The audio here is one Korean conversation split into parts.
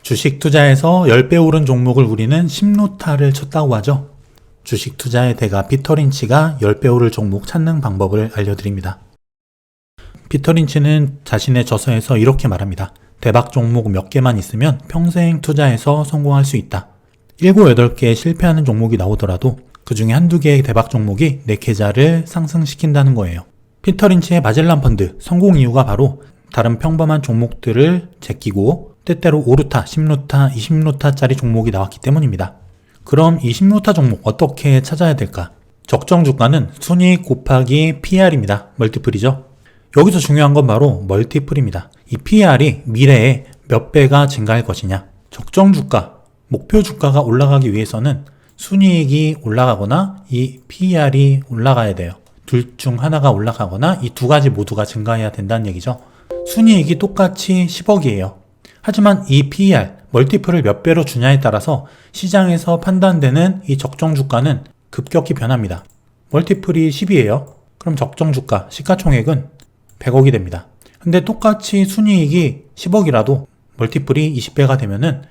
주식 투자에서 10배 오른 종목을 우리는 10루타를 쳤다고 하죠. 주식 투자의 대가 피터 린치가 10배 오를 종목 찾는 방법을 알려드립니다. 피터 린치는 자신의 저서에서 이렇게 말합니다. 대박 종목 몇 개만 있으면 평생 투자에서 성공할 수 있다. 7, 8개의 실패하는 종목이 나오더라도 그 중에 한두 개의 대박 종목이 내 계좌를 상승시킨다는 거예요. 피터 린치의 마젤란 펀드 성공 이유가 바로 다른 평범한 종목들을 제끼고 때때로 5루타, 10루타, 20루타짜리 종목이 나왔기 때문입니다. 그럼 이 10루타 종목 어떻게 찾아야 될까? 적정 주가는 순이익 곱하기 PR입니다. 멀티플이죠. 여기서 중요한 건 바로 멀티플입니다. 이 PR이 미래에 몇 배가 증가할 것이냐. 적정 주가, 목표 주가가 올라가기 위해서는 순이익이 올라가거나 이 PR이 올라가야 돼요. 둘 중 하나가 올라가거나 이 두 가지 모두가 증가해야 된다는 얘기죠. 순이익이 똑같이 10억이에요. 하지만 이 PER, 멀티플을 몇 배로 주냐에 따라서 시장에서 판단되는 이 적정 주가는 급격히 변합니다. 멀티플이 10이에요. 그럼 적정 주가, 시가총액은 100억이 됩니다. 근데 똑같이 순이익이 10억이라도 멀티플이 20배가 되면은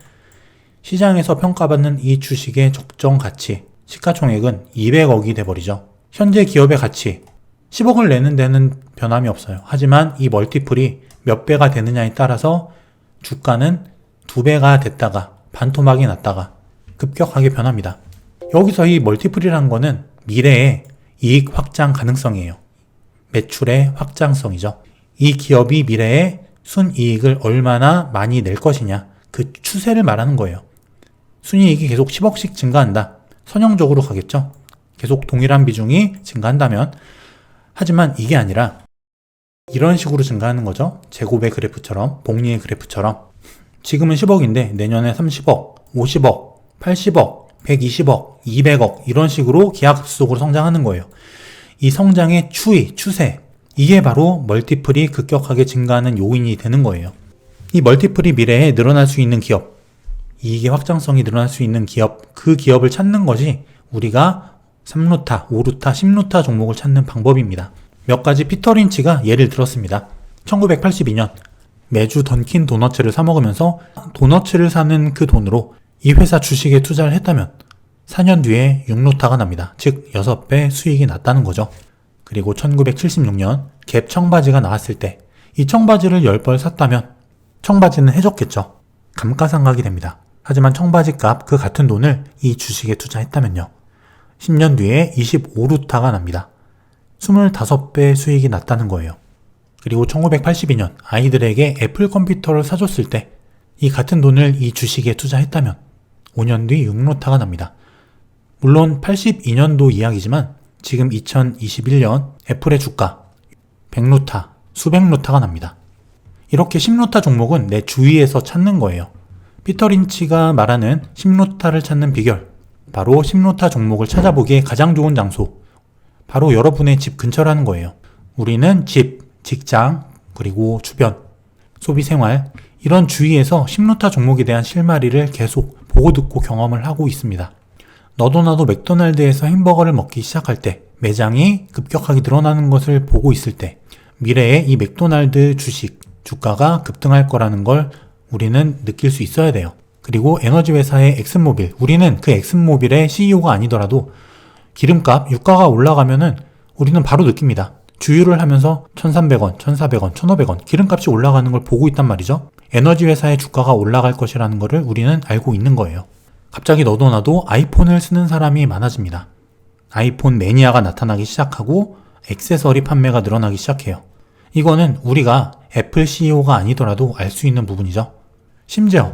시장에서 평가받는 이 주식의 적정 가치, 시가총액은 200억이 돼버리죠. 현재 기업의 가치, 10억을 내는 데는 변함이 없어요. 하지만 이 멀티플이 몇 배가 되느냐에 따라서 주가는 2배가 됐다가 반토막이 났다가 급격하게 변합니다. 여기서 이 멀티플이라는 거는 미래의 이익 확장 가능성이에요. 매출의 확장성이죠. 이 기업이 미래에 순이익을 얼마나 많이 낼 것이냐, 그 추세를 말하는 거예요. 순이익이 계속 10억씩 증가한다. 선형적으로 가겠죠. 계속 동일한 비중이 증가한다면. 하지만 이게 아니라 이런 식으로 증가하는 거죠. 제곱의 그래프처럼, 복리의 그래프처럼. 지금은 10억인데 내년에 30억, 50억, 80억, 120억, 200억 이런 식으로 기하급수적으로 성장하는 거예요. 이 성장의 추세, 이게 바로 멀티플이 급격하게 증가하는 요인이 되는 거예요. 이 멀티플이 미래에 늘어날 수 있는 기업, 이익의 확장성이 늘어날 수 있는 기업, 그 기업을 찾는 것이 우리가 3루타, 5루타, 10루타 종목을 찾는 방법입니다. 몇 가지 피터 린치가 예를 들었습니다. 1982년 매주 던킨 도너츠를 사 먹으면서 도너츠를 사는 그 돈으로 이 회사 주식에 투자를 했다면 4년 뒤에 6루타가 납니다. 즉 6배 수익이 났다는 거죠. 그리고 1976년 갭 청바지가 나왔을 때 이 청바지를 10벌 샀다면 청바지는 해줬겠죠. 감가상각이 됩니다. 하지만 청바지 값 그 같은 돈을 이 주식에 투자했다면요. 10년 뒤에 25루타가 납니다. 25배 수익이 났다는 거예요. 그리고 1982년 아이들에게 애플 컴퓨터를 사줬을 때 이 같은 돈을 이 주식에 투자했다면 5년 뒤 6루타가 납니다. 물론 82년도 이야기지만 지금 2021년 애플의 주가 100루타, 수백 루타가 납니다. 이렇게 10루타 종목은 내 주위에서 찾는 거예요. 피터 린치가 말하는 10루타를 찾는 비결, 바로 10루타 종목을 찾아보기에 가장 좋은 장소, 바로 여러분의 집 근처라는 거예요. 우리는 집, 직장, 그리고 주변, 소비생활 이런 주위에서 10루타 종목에 대한 실마리를 계속 보고 듣고 경험을 하고 있습니다. 너도 나도 맥도날드에서 햄버거를 먹기 시작할 때 매장이 급격하게 늘어나는 것을 보고 있을 때 미래에 이 맥도날드 주식, 주가가 급등할 거라는 걸 우리는 느낄 수 있어야 돼요. 그리고 에너지 회사의 엑슨모빌, 우리는 그 엑슨모빌의 CEO가 아니더라도 기름값, 유가가 올라가면은 우리는 바로 느낍니다. 주유를 하면서 1,300원, 1,400원, 1,500원 기름값이 올라가는 걸 보고 있단 말이죠. 에너지 회사의 주가가 올라갈 것이라는 것을 우리는 알고 있는 거예요. 갑자기 너도 나도 아이폰을 쓰는 사람이 많아집니다. 아이폰 매니아가 나타나기 시작하고 액세서리 판매가 늘어나기 시작해요. 이거는 우리가 애플 CEO가 아니더라도 알 수 있는 부분이죠. 심지어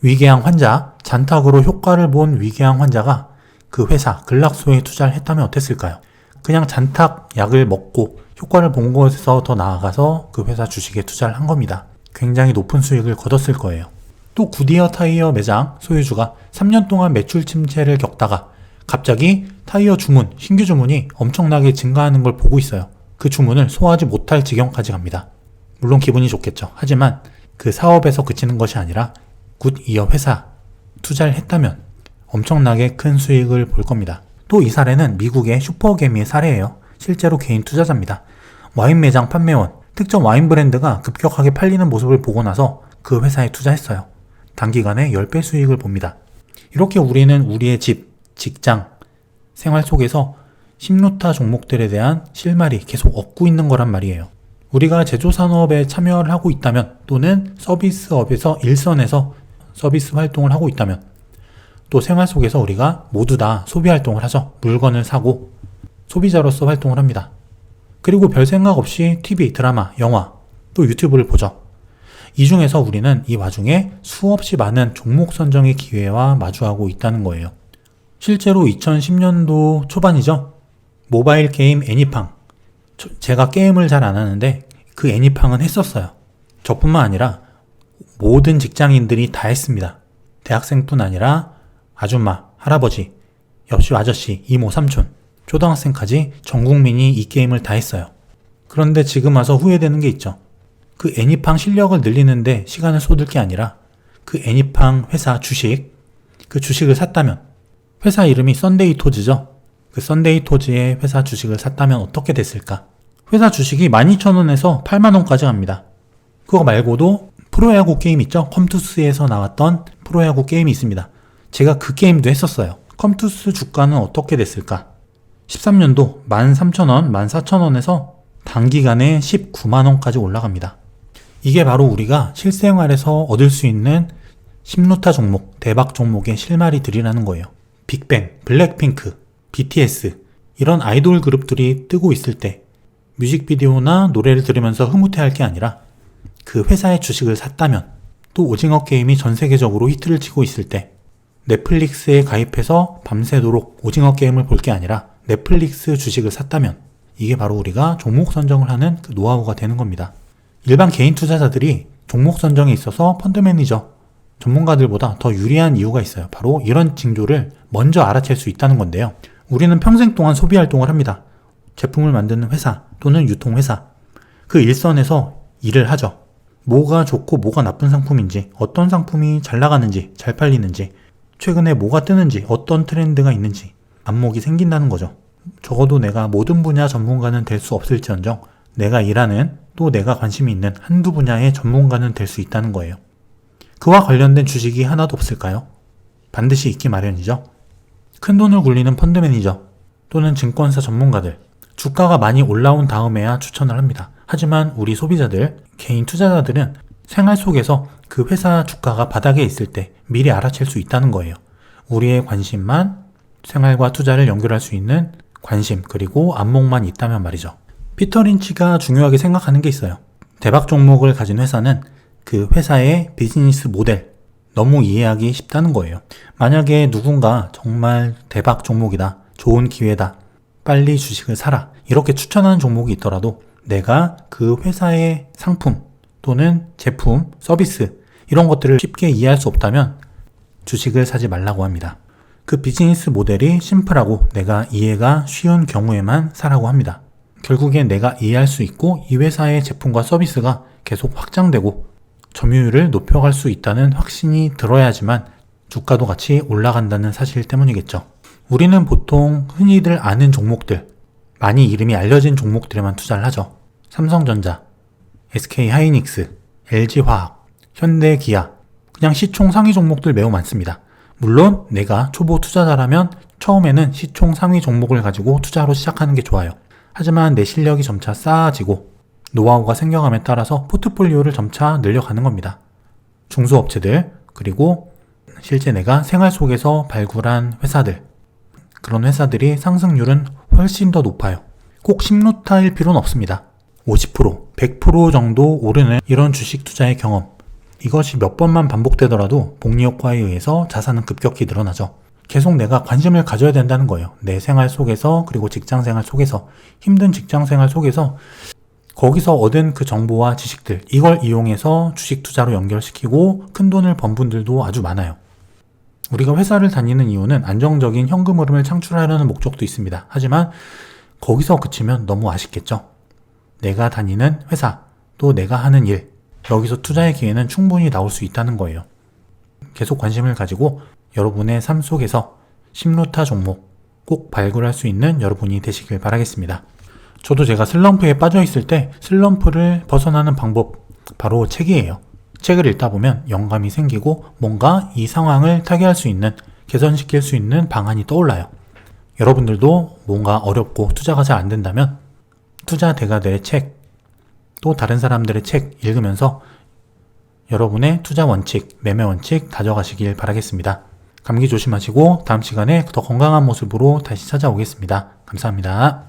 위궤양 환자, 잔탁으로 효과를 본 위궤양 환자가 그 회사 글락소에 투자를 했다면 어땠을까요? 그냥 잔탁 약을 먹고 효과를 본 것에서 더 나아가서 그 회사 주식에 투자를 한 겁니다. 굉장히 높은 수익을 거뒀을 거예요. 또 구디어 타이어 매장 소유주가 3년 동안 매출 침체를 겪다가 갑자기 타이어 주문, 신규 주문이 엄청나게 증가하는 걸 보고 있어요. 그 주문을 소화하지 못할 지경까지 갑니다. 물론 기분이 좋겠죠. 하지만 그 사업에서 그치는 것이 아니라 굿이어 회사 투자를 했다면 엄청나게 큰 수익을 볼 겁니다. 또 이 사례는 미국의 슈퍼개미의 사례예요. 실제로 개인 투자자입니다. 와인 매장 판매원, 특정 와인 브랜드가 급격하게 팔리는 모습을 보고 나서 그 회사에 투자했어요. 단기간에 10배 수익을 봅니다. 이렇게 우리는 우리의 집, 직장, 생활 속에서 10루타 종목들에 대한 실마리 계속 얻고 있는 거란 말이에요. 우리가 제조산업에 참여를 하고 있다면, 또는 서비스업에서 일선에서 서비스 활동을 하고 있다면, 또 생활 속에서 우리가 모두 다 소비 활동을 하죠. 물건을 사고 소비자로서 활동을 합니다. 그리고 별 생각 없이 TV, 드라마, 영화, 또 유튜브를 보죠. 이 중에서 우리는 이 와중에 수없이 많은 종목 선정의 기회와 마주하고 있다는 거예요. 실제로 2010년도 초반이죠. 모바일 게임 애니팡. 제가 게임을 잘 안 하는데 그 애니팡은 했었어요. 저뿐만 아니라 모든 직장인들이 다 했습니다. 대학생뿐 아니라 아줌마, 할아버지, 옆집 아저씨, 이모, 삼촌, 초등학생까지 전 국민이 이 게임을 다 했어요. 그런데 지금 와서 후회되는 게 있죠. 그 애니팡 실력을 늘리는데 시간을 쏟을 게 아니라 그 애니팡 회사 주식, 그 주식을 샀다면, 회사 이름이 썬데이토즈죠. 그 썬데이토즈의 회사 주식을 샀다면 어떻게 됐을까? 회사 주식이 12,000원에서 80,000원까지 갑니다. 그거 말고도 프로야구 게임 있죠? 컴투스에서 나왔던 프로야구 게임이 있습니다. 제가 그 게임도 했었어요. 컴투스 주가는 어떻게 됐을까? 13년도 13,000원, 14,000원에서 단기간에 190,000원까지 올라갑니다. 이게 바로 우리가 실생활에서 얻을 수 있는 10루타 종목, 대박 종목의 실마리들이라는 거예요. 빅뱅, 블랙핑크, BTS 이런 아이돌 그룹들이 뜨고 있을 때 뮤직비디오나 노래를 들으면서 흐뭇해할 게 아니라 그 회사의 주식을 샀다면, 또 오징어 게임이 전 세계적으로 히트를 치고 있을 때 넷플릭스에 가입해서 밤새도록 오징어 게임을 볼 게 아니라 넷플릭스 주식을 샀다면, 이게 바로 우리가 종목 선정을 하는 그 노하우가 되는 겁니다. 일반 개인 투자자들이 종목 선정에 있어서 펀드 매니저, 전문가들보다 더 유리한 이유가 있어요. 바로 이런 징조를 먼저 알아챌 수 있다는 건데요. 우리는 평생 동안 소비 활동을 합니다. 제품을 만드는 회사 또는 유통회사, 그 일선에서 일을 하죠. 뭐가 좋고 뭐가 나쁜 상품인지, 어떤 상품이 잘 나가는지, 잘 팔리는지, 최근에 뭐가 뜨는지, 어떤 트렌드가 있는지 안목이 생긴다는 거죠. 적어도 내가 모든 분야 전문가는 될 수 없을지언정 내가 일하는, 또 내가 관심이 있는 한두 분야의 전문가는 될 수 있다는 거예요. 그와 관련된 주식이 하나도 없을까요? 반드시 있기 마련이죠. 큰 돈을 굴리는 펀드 매니저 또는 증권사 전문가들, 주가가 많이 올라온 다음에야 추천을 합니다. 하지만 우리 소비자들, 개인 투자자들은 생활 속에서 그 회사 주가가 바닥에 있을 때 미리 알아챌 수 있다는 거예요. 우리의 관심만 생활과 투자를 연결할 수 있는 관심, 그리고 안목만 있다면 말이죠. 피터 린치가 중요하게 생각하는 게 있어요. 대박 종목을 가진 회사는 그 회사의 비즈니스 모델, 너무 이해하기 쉽다는 거예요. 만약에 누군가 정말 대박 종목이다, 좋은 기회다, 빨리 주식을 사라, 이렇게 추천하는 종목이 있더라도 내가 그 회사의 상품 또는 제품, 서비스 이런 것들을 쉽게 이해할 수 없다면 주식을 사지 말라고 합니다. 그 비즈니스 모델이 심플하고 내가 이해가 쉬운 경우에만 사라고 합니다. 결국엔 내가 이해할 수 있고 이 회사의 제품과 서비스가 계속 확장되고 점유율을 높여갈 수 있다는 확신이 들어야지만 주가도 같이 올라간다는 사실 때문이겠죠. 우리는 보통 흔히들 아는 종목들, 많이 이름이 알려진 종목들에만 투자를 하죠. 삼성전자, SK하이닉스, LG화학, 현대기아, 그냥 시총 상위 종목들 매우 많습니다. 물론 내가 초보 투자자라면 처음에는 시총 상위 종목을 가지고 투자로 시작하는 게 좋아요. 하지만 내 실력이 점차 쌓아지고 노하우가 생겨감에 따라서 포트폴리오를 점차 늘려가는 겁니다. 중소업체들, 그리고 실제 내가 생활 속에서 발굴한 회사들, 그런 회사들이 상승률은 훨씬 더 높아요. 꼭 10루타일 필요는 없습니다. 50%, 100% 정도 오르는 이런 주식 투자의 경험, 이것이 몇 번만 반복되더라도 복리효과에 의해서 자산은 급격히 늘어나죠. 계속 내가 관심을 가져야 된다는 거예요. 내 생활 속에서, 그리고 직장 생활 속에서, 힘든 직장 생활 속에서 거기서 얻은 그 정보와 지식들, 이걸 이용해서 주식 투자로 연결시키고 큰 돈을 번 분들도 아주 많아요. 우리가 회사를 다니는 이유는 안정적인 현금 흐름을 창출하려는 목적도 있습니다. 하지만 거기서 그치면 너무 아쉽겠죠. 내가 다니는 회사, 또 내가 하는 일, 여기서 투자의 기회는 충분히 나올 수 있다는 거예요. 계속 관심을 가지고 여러분의 삶 속에서 10루타 종목 꼭 발굴할 수 있는 여러분이 되시길 바라겠습니다. 저도 제가 슬럼프에 빠져 있을 때 슬럼프를 벗어나는 방법, 바로 책이에요. 책을 읽다 보면 영감이 생기고 뭔가 이 상황을 타개할 수 있는, 개선시킬 수 있는 방안이 떠올라요. 여러분들도 뭔가 어렵고 투자가 잘 안 된다면 투자 대가들의 책, 또 다른 사람들의 책 읽으면서 여러분의 투자 원칙, 매매 원칙 다져가시길 바라겠습니다. 감기 조심하시고 다음 시간에 더 건강한 모습으로 다시 찾아오겠습니다. 감사합니다.